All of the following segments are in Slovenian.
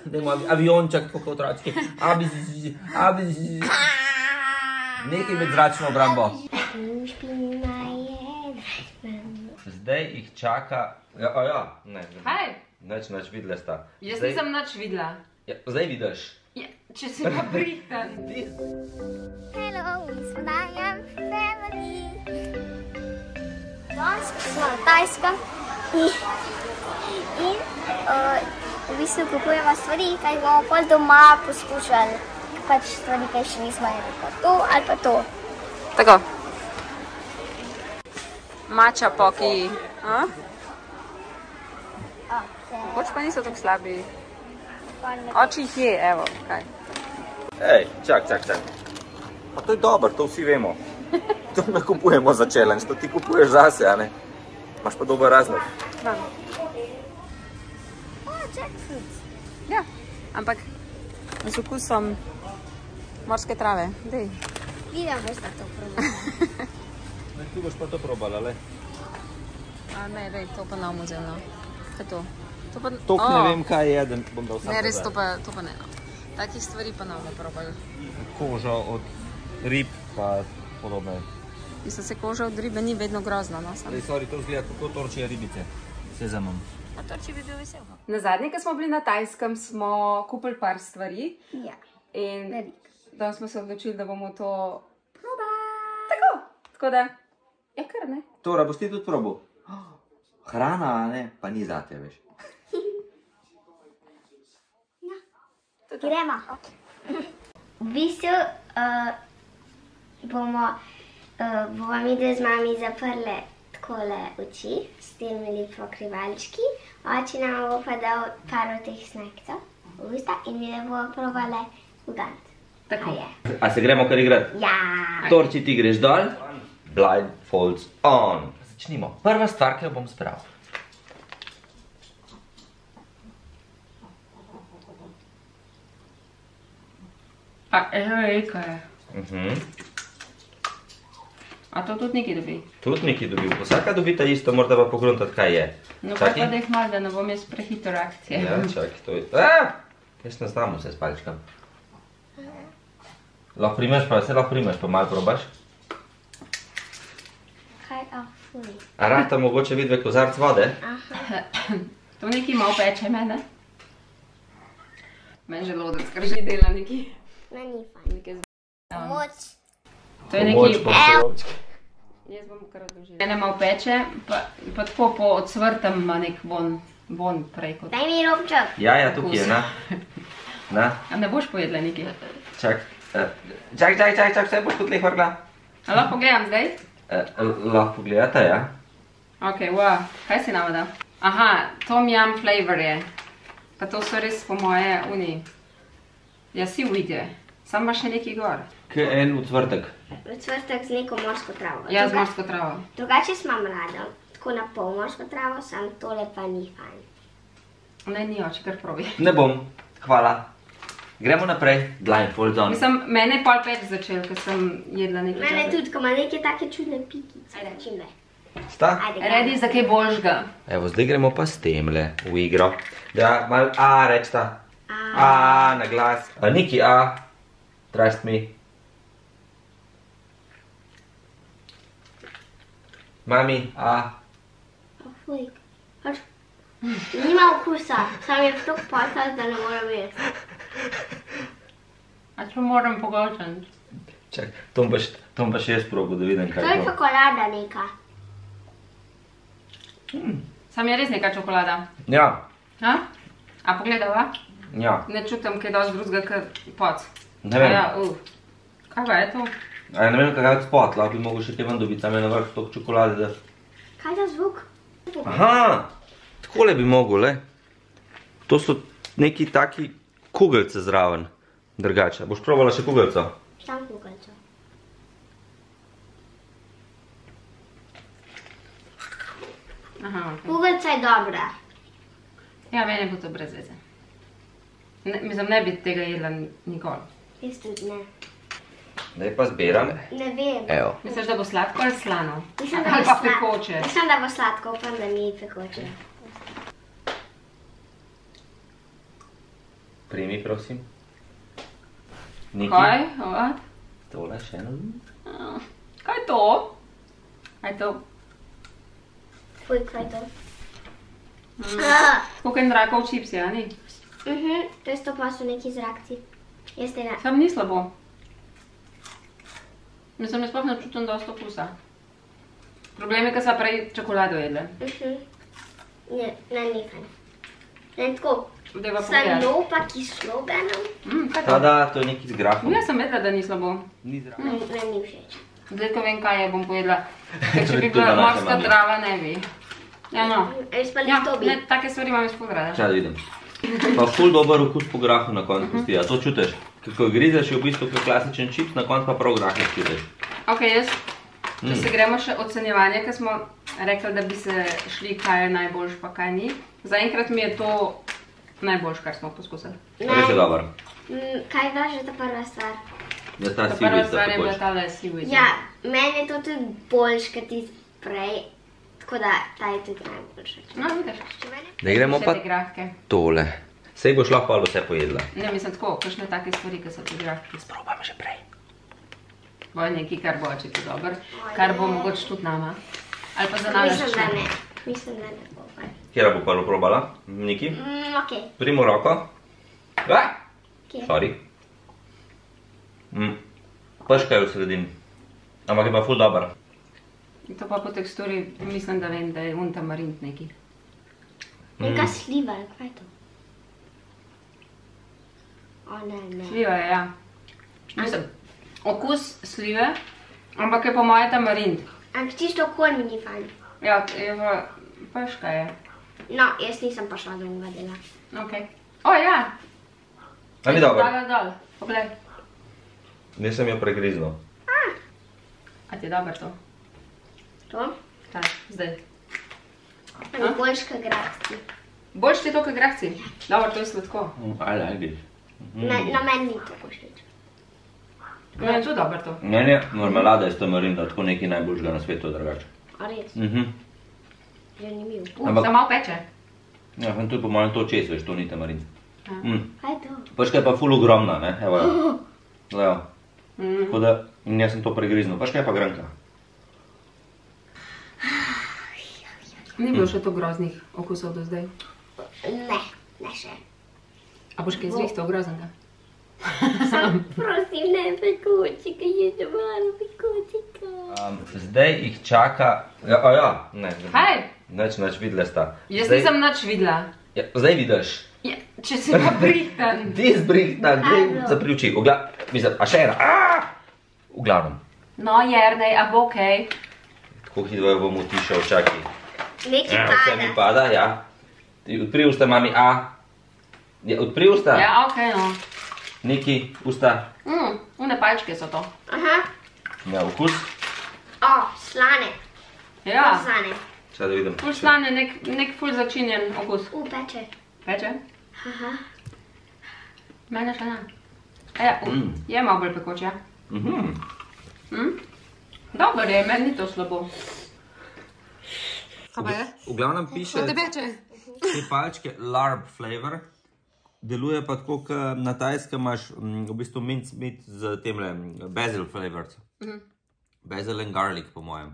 Dajmo avionček, tako otročki. Nekaj med zračno obrambo. Zdaj jih čaka... Ja, ne. Kaj? Nič videla sta. Jaz nisem nič videla. Zdaj vidiš. Če si pa prihtan. Hello, mi smo Dajem Family. Danes smo na Tajskem in v bistvu kupujemo stvari, kaj bomo pol doma poskušali. Pač stvari, kaj še nismo jedli, pa to ali pa to. Tako. Mača poki. Mogoče pa niso tako slabi. Oči jih je, evo, kaj. Ej, čak. Pa to je dobro, to vsi vemo. To ne kupujemo za challenge, to ti kupuješ zase, a ne? Imaš pa dober razlog. Imam. Jackfruit. Ja, ampak z okusom morske trave. Dej. Vidim, boš da to probala. Ti boš pa to probala, le? Ne, dej, to pa nam vzemno. Kaj je to? Tok ne vem, kaj je, da bom dal sam. Ne, res, to pa ne. Takih stvari pa nam probali. Koža od rib pa podobne. Mislim, se koža od ribe ni vedno grozna, no? Sorry, to vzgleda kako torčijo ribice. Sezamom. A torči bi bil vesel. Nazadnje, ko smo bili na Tajskem, smo kupili par stvari. Ja. In danes smo se odločili, da bomo to probali. Tako da, ja kar ne. Tora, boš ti tudi probal? Hrana, ne, pa ni zate, veš. Gremo. V bistvu bomo midve z mami zaprle takole oči s temi pokrivalčki. Oči nam bo pa dal par od teh snackov v usta in mi ne bomo probale ugant. Tako. A se gremo kar igrati? Ja. Torči, ti greš dol, blindfolds on. Začnimo. Prva stvar, ki jo bom zbral. Ejka je. A to tudi nekaj dobi? Tudi nekaj dobi. Vsaka dobita isto, morda pa pogruntati, kaj je. No pa da jih malo, da ne bom jaz prehitro reakcije. Ja, čakaj, to je... Jaz ne znam vse s palčkam. Lahko primeš pa malo probaš. Kaj, fuj. A rata mogoče vidve kozarc vode? Aha. To nekaj malo peče mene. Meni želodec, kar že dela nekaj. No, ni fajn. Pomoč. To je nekaj... Jaz bom kar odložila. Mene malo peče, pa tako po odsvrtem ima nek von prej kot... Daj mi robček. Ja, tukaj je, na. A ne boš pojedla nekaj? Čak, vse boš kot leh vrgla? A lahko pogledam zdaj? Lahko pogledate, ja. Ok, wow, kaj si nama dal? Aha, tom yum flavor je. Pa to so res po moje ja si ujde. Sam imaš še nekaj gor. Kaj en ucvrtek? Ucvrtek z neko morsko travo. Ja, z morsko travo. Drugače imam rada, tako na pol morsko travo, sam tole pa ni fajn. Ne, ni oči, kar probi. Ne bom, hvala. Gremo naprej, blindfolds on. Mislim, mene je pol peč začel, ker sem jedla nekaj. Mene tudi, ko ima neke take čudne pikice. Ajde, čimbe. Sta? Redi za kaj božga. Evo, zdaj gremo pa s temle v igro. Ja, mal reč ta. Na glas. Niki, trust me. Mami, Fuj. Nima okusa, sam je tako potas, da ne moram jesti. A če moram pogočati? Čak, tom pa še jaz probo, da vidim kaj To je čokolada neka. Sam je res neka čokolada. Ja. A pogledava? Ja. Ne čutim kaj dosti drugega, kot poc. Ne vem. Kaj pa je to? Ne vem, kaj je spot, lahko bi mogel še kaj ven dobiti, sam je na vrh toliko čokolade, da... Kaj je ta zvuk? Aha, takole bi mogel, le. To so neki taki kugelce zraven, drugače. Boš probala še kugelco? Sam kugelco. Kugelca je dobra. Ja, meni bo to brez veze. Mislim, ne bi tega jedla nikoli. Jaz tudi ne. Zdaj pa zbiram. Ne vem. Evo. Misliš, da bo sladko ali slano? Mislim, ali pa pekoče? Mislim, da bo sladko, upam, da ni pekoče. Primi, prosim. Niki. Kaj? What? Tole še eno. Kaj je to? Kaj je to? Fuj, kaj je to? Tako kot rakov čipsi, a ni? To pa so neki zrakci. Jaz tega. Sam ni slabo. Mislim, da sploh ne čutim dosti okusa. Problem je, ker sva prej čokolado jedle. Ne, ni fajn. Ne, tako. Deva pogledati. Slano pa kislo benem. Kaj je to? Da, to je neki z grahom. Jaz sem vedela, da ni slabo. Ni zdravo. Meni ni všeč. Zdaj, ko vem, kaj je, bom pojedla. Ker če bi To je bila naša morska mama. trava, ne bi. Ja, no. Res pa Ja, lihtobi. ne, take stvari imam iz podrada. Čaj, da vidim. Pa ful dober okus po grahu na koncu pusti, a to čutiš? Ko grizeš je v bistvu kot klasičen čips, na koncu pa prav grah ne čutiš. Ok, jaz, če se gremo še ocenjevanje, ker smo rekli, da bi se šli, kaj je najboljš, pa kaj ni. Zaenkrat mi je to najboljš, kar smo poskusili. Res je dober. Kaj vaš je ta prva stvar? Ja, ta Ta si prva vidiš, da stvar je bila takoč. tale seaweed. Ja, meni je to tudi boljš, kot tisti prej. Tako da, ta je tudi najboljša. No, vidiš. Še mene? Da gremo Vse pa te grahke. tole. Sej boš lahko vse pojedla. Ne, mislim tako, kakšne take stvari, ki so te grahke. Probam že prej. Bo nekaj, kar bo očiti dober, kar bo mogoče tudi nama. Ali pa za nalaž. Mislim, da ne. Mislim, da ne bo fajn. Kjera bo prvo probala? Niki? Ok. Primo roko. Kje? Sorry. Peška je v sredini. Ampak je pa ful dober. To pa po teksturi mislim, da vem, da je untamarint neki. Neka sliva, kaj je to? O ne, ne. Sliva je, ja. Mislim, okus slive, ampak je po moje tamarint. Ampak čisto okolj mi ni fajn. Ja, je pa peška je. No, jaz nisem pa šla do njega dela. Ok. O, ja. A ni dober? Dala dol, poglej. Nisem jo pregriznil. A ti je dober to? To? Kaj, zdaj. Ali boljš kot grahci. Boljš ti je to, kot grahci? Dobro, to je sladko. I like it. Na meni ni tako všeč. Meni je tudi dober to. Meni je marmelada iz tamarinda, tako nekaj najboljšega na svetu drugače. A res? Zanimiv. Ampak- Samo malo peče. Ja, in tudi po mojem to čez, veš, to ni tamarind. Kaj je to? Peška je pa ful ogromna, ne, evo jo. Evo. Tako da, in jaz sem to pregriznil. Peška je pa granka. Ni bilo še to groznih okusov do zdaj. Ne, ne še. A boš kaj zvihtal groznega? Sam prosim, ne pekočika, jedem malo pekočika. Zdaj jih čaka... Ja, ne. Kaj? Nič videla sta. Jaz nisem nič videla. Ja, zdaj vidiš. Ja, če si pa brihtan. Ti zbrihtan, grem za pri oči. Mislim, a še ena. V glavnem. No, Jernej, a bo okej? Tako hitro jo bom utišal, čakaj. Nekaj Vse mi pada. pada, ja. Ti odpri usta, mami, a. Ja, odpri usta. Ja, okej, no. Neki, usta. Une palčke so to. Aha. Ja, okus. O, slane. Ja, Slane. Čakaj, da vidim. ful slan je nek ful začinjen okus. Peče. Peče? Aha. Mene še ne. Ja, je malo bolj pekoč, ja. Dober je, meni ni to slabo. Kaj pa je? V glavnem piše, peče. te palčke larb flavor. Deluje pa tako, kot na Tajskem imaš v bistvu mince meat z temle basil flavored. Basil and garlic, po mojem.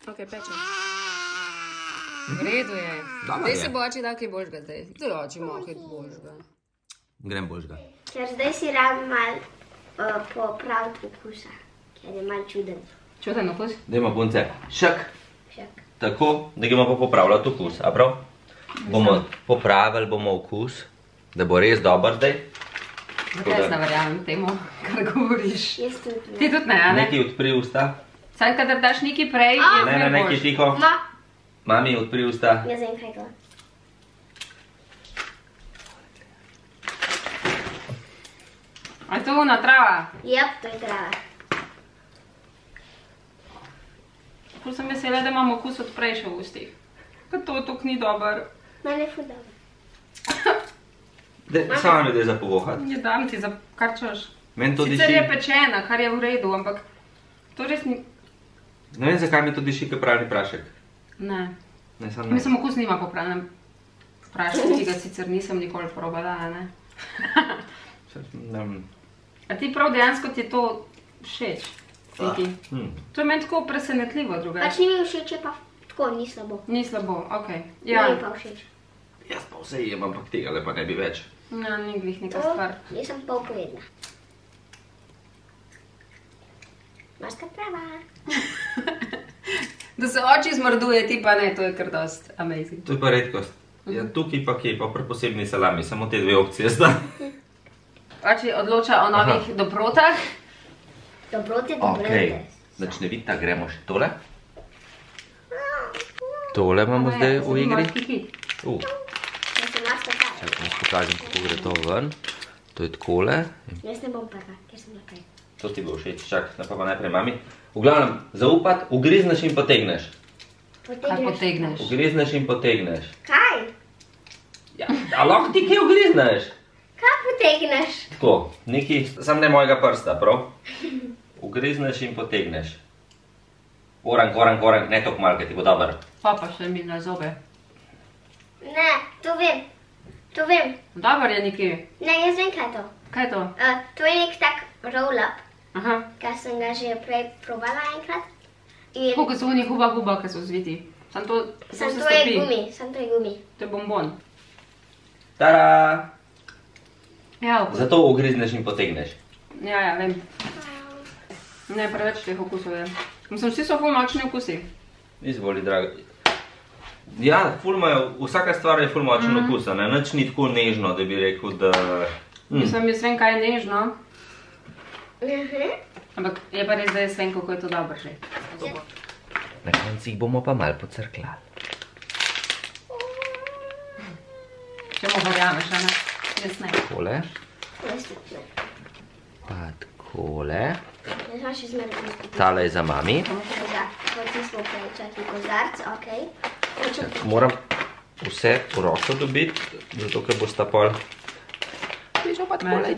Ok, peče. V redu je. Dober Zdaj je. se bo oči dal kaj boljšega zdaj. Zdaj oči malo kaj boljšega. Grem boljšega. Ker zdaj si rabim malo popraviti okusa. Ker je malo čuden. Čuden okus? Dajmo punce, šak. Však. Tako, da gremo pa popravljati okus, a prav? Popravili bomo okus, da bo res dober zdaj. Zakaj jaz ne verjamem temu, kar govoriš? Jaz tudi ne. Ti tudi ne, a ne? Nekaj odpri usta. Saj, kadar daš nekaj prej, je Ne, zmeraj nekaj boljš. tiho. Ma, Mami, odpri usta. jaz vem kaj to. A je to ona trava? Jep, to je trava. Ful sem vesela, da imam okus od prej še v ustih. Ker to tok ni dober. Mene je ful dobro. Samo mi daj za povohati. Ne dam ti, za kar češ. Meni to Sicer je diši, pečena, kar je v redu, ampak to res ni... ne vem zakaj mi to diši kot pravi prašek. Ne. Ne, sam ne. Mislim, okus nima popravljen. Praški, ki ga sicer nisem nikoli probala, ne? A ti prav dejansko ti je to všeč? Viki? To je meni tako presenetljivo drugače. Pač ni mi všeč, je pa tako, ni slabo. Ni slabo, okej. Ni mi pa všeč. Jaz pa vse jem, ampak tega pa ne bi več. Ja, ni glih neka stvar. Nisem pol pojedla. Morska trava. Da se oči zmrduje, ti pa ne, to je kar dost amazing. To je pa redkost. Ja, tukaj pa kje, pa pri posebni salami, samo te dve opcije sta. Oči odloča o novih dobrotah. Dobrote. Znači ne vidite, gremo še tole. Tole imamo zdaj v igri. Čakaj, vam pokažem, kako gre to ven. To je takole. Jaz ne bom prva, ker sem naprej. To ti bo všeč, čakaj, pa najprej mami. V glavnem, zaupat, ugrizneš in potegneš. Kaj potegneš? Ugrizneš in potegneš. Kaj? Ja, a lahko ti kaj ugrizneš? Kaj potegneš? Tako, neki, sam ne mojega prsta, prav? Ugrizneš in potegneš. Orang, ne toliko malo, ker ti bo dober. Pa še mi na zobe. Ne, to vem. To vem. Dobar je neki. Ne, jaz vem, kaj je to. Kaj je to? To je nek tak roll-up, Aha. kar sem ga že prej probala enkrat. Tako, ko so oni huba, ko so zviti. Sam to se Sam to stopi. je gumi. To je bonbon. Tada! Ja, Zato ugrizneš in potegneš. ja, vem. Ne, preveč teh okusov je. Mislim, vsi so ful močni okusi. Izvoli, draga. Ja, ful imajo, vsaka stvar je ful močen okus, ne? Nič ni tako nežno, da bi rekel, da... Mislim, jaz vem, kaj je nežno. Ampak je pa res, da jaz vem, kako je to dobro že. Na koncu jih bomo pa malo pocrklali. Če mu verjameš, a ne? Jaz ne. Takole. Jaz tudi ne. Pa takole. Jaz imam še zmeraj skupaj. Tale je za mami. Kot smo prej, čakaj, kozarc, okej. Moram vse v roko dobiti, zato ker bosta pol... Viš, pa tako, lej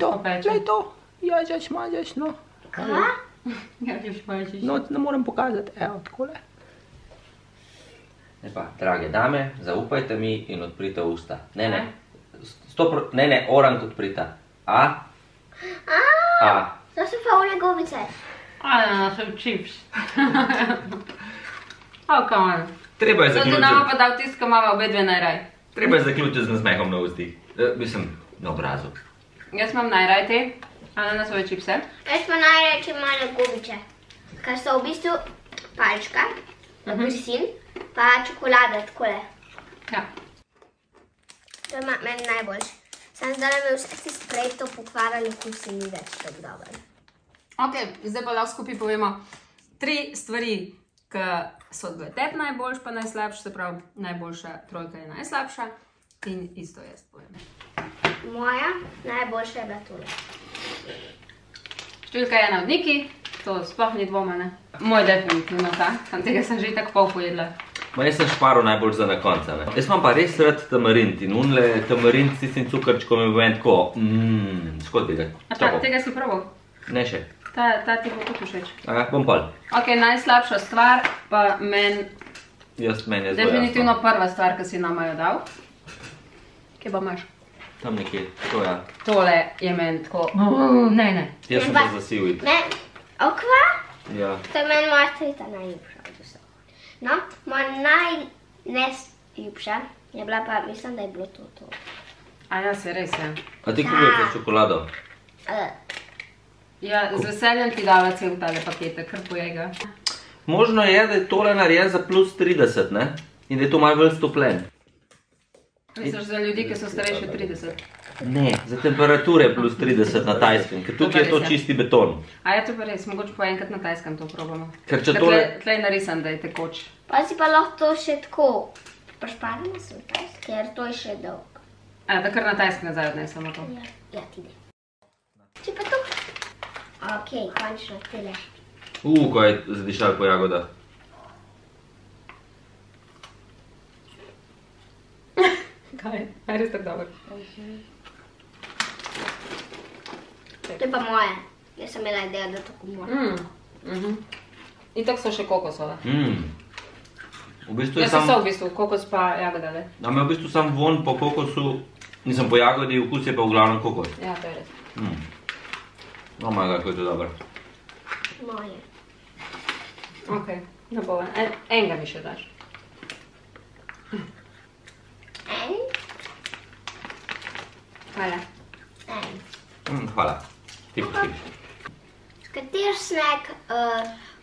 to. Jažeš, mažeš, no. Kaj? Jažeš, mažeš. No, ne moram pokazati, evo, takole. Ne pa, drage dame, zaupajte mi in odprite usta. Ne, orang odprita. A. To so pa one gobice. Some chips. Oh, come on. Treba je To ti zaključiti. nama pa dal tisto, ko imava obe dve najraj. Treba je zaključiti z nasmehom na ustih. Mislim, na obrazu. Jaz imam najraj te ananasove čipse. Jaz pa najreče male gobiče, kar so v bistvu palčka, apelsin, pa čokolada, takole. Ja. To je meni najboljše. Sam zdaj me vse tisti prej to pokvarjali okus in ni več tako dober. Ok, zdaj pa lahko skupaj povemo 3 stvari, ki so tebi najboljš pa najslabš, se pravi najboljša trojka je najslabša in isto jaz povem. Moja najboljša je bila tole. Številka 1 od Niki, to sploh ni dvoma, ne? Moj definitivno ta, tam tega sem že tako pol pojedla. Ma jaz sem šparil najbolj za na konca, ne. Jaz imam pa res rad tamarind in unle tamarind s tistim cukrčkom je ven tako, škod bi ga. A pa tega si probal? Ne še. Ta ti bo tudi všeč. Aha, bom pol. Ok, najslabša stvar pa meni Meni je zelo jasno. definitivno prva stvar, ki si nama jo dal. Kje pa imaš? Tam nekje, to ja. Tole je meni tako, ne. Jaz sem pa zasivit. Ne, okva? Ja. To je meni moja tretja najljubša od vseh. No, moja najnesljubša je bila pa, mislim, da je bilo to. A ja, se res je. A ti kupujete čokolado? Ja, z veseljem ti dala cel tale pakete, kar pojej ga. Možno je, da je tole narejen za plus 30, ne? In da je to malo bolj stopljen. Misliš za ljudi, ki so starejši 30? Ne, za temperature plus 30 na Tajskem, ker tukaj je to čisti beton. A ja, to pa res, mogoče pa enkrat na Tajskem to probamo. Ker če tole... Tle je narisan, da je tekoč. Pa si pa lahko to še tako prešparamo se v Tajsk, ker to je še dolg. A, da kar na Tajsk nazaj odnesemo to. Ja, ti ne. Če pa to... Ok, končno tele. Ko je zadišal po jagodah. Kaj? Aj res tako dobro. To je pa moje. Jaz sem imela idejo, da to kumo. In tako so še kokosove. V bistvu je Jaz sem sam, v bistvu, kokos pa jagoda, ne? nam je v bistvu sam von po kokosu, nisem po jagodi, okus je pa v glavnem kokos. Ja, to je res. Oh my god, kako je to dobro. Moje. Ok, ne bo. Enega mi še daš. En? Hvala. En. Hvala. Ti potiš. Kater snack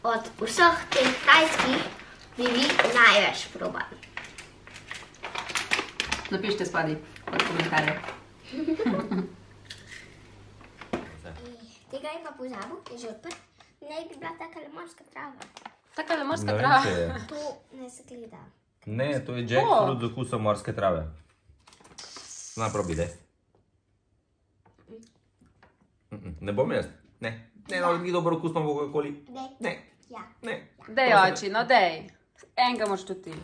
od vseh teh tajskih bi vi največ probali? Napišite spodaj pod komentarje. Tega je pa pozabil, je že odprt. Naj bi bila taka morska trava. Taka je morska Ne vem, trava. če je. To ne se gleda. Ne, to je jackfruit z okusom morske trave. Znaj probi, daj. Ne bom jaz. Ne. Ne, no, ni dobro okus, pa bo kakoli. Dej. Ne. Ja. Ne. Dej, oči, no dej. Enega moš tudi ti.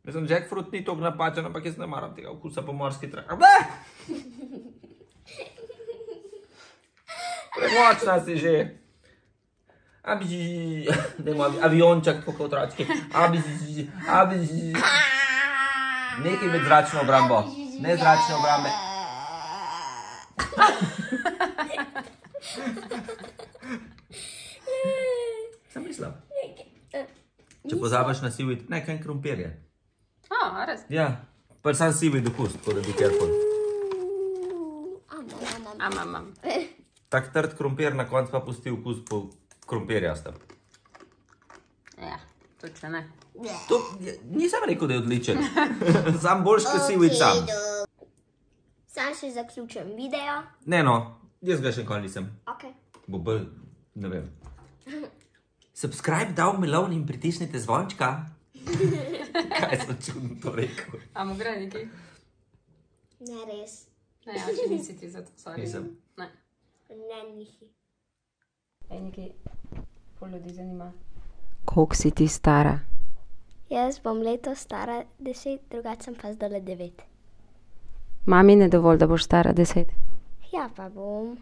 Mislim, jackfruit ni toliko napačen, ampak jaz ne maram tega okusa po morski travi. Premočna si že. Dajmo avionček, tako kot otročki. Nekaj med zračno obrambo. Ne zračne obrambe. Sem mislil. Če pozabiš na sivi, nekaj krompir je. A, res? Ja, pa sam sivi dokus, tako da bi careful. Am. Tak trd krompir na koncu pa pusti okus po krompirjastem. Ja, točno ne. To nisem rekel, da je odličen. Sam boljš, kot sivi sam. Sam še zaključujem video. Ne no, jaz ga še nikoli nisem. Ok. Bo bolj, ne vem. Subscribe, dal melon in pritisnite zvončka. Kaj sem čudno to rekel? A mu gre neki? Ne res. Ne, oči nisi ti za to, sorry. Nisem. Ne. Ne nisi. Ej, neki pol ljudi zanima. Koliko si ti stara? Jaz bom letos stara 10, drugače sem pa zdole 9. Mami ne dovolj, da boš stara 10. Ja, pa bom.